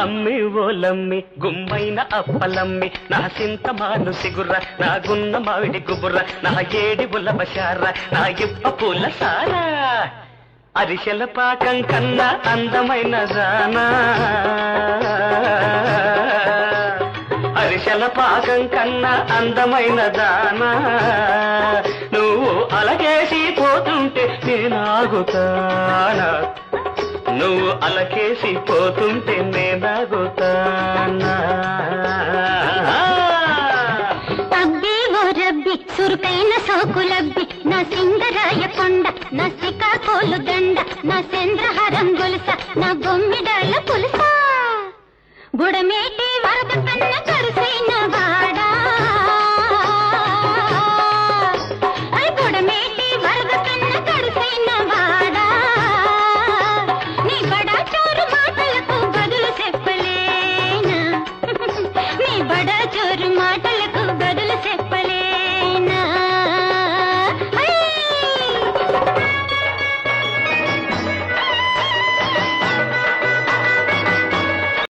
అమ్మి ఓలమ్మి గుమ్మైన అప్పలమ్మి నా సింతమాను సిగుర్ర నా గున్న మావిడి గుబుర్ర నా ఏడి బుల్లబషార నా ఇప్ప పూల సారా అరిసెల పాకం కన్నా అందమైన దానా అరిసెల పాకం కన్నా అందమైన దానా నువ్వు అలగేసి పోతుంటే నేనాగుతానా నువ్వు అలకేసి పోతుంటే నేనాగుతానా అబ్బి ఓ రబ్బి సురుకైన సోకులబ్బి నా సింగరాయ కొండ నా సికాకోలు దండ నా చంద్రహారం గొలుస నా బొమ్మిడాల పులుస బుడమేటి వరద కన్న కరుసైన వాడా బుడమేటి వరద కన్న కరుసైన వాడా నీ బడా చోరు మాటలకు బదులు చెప్పలేనా నీ బడా చోరు మాటలు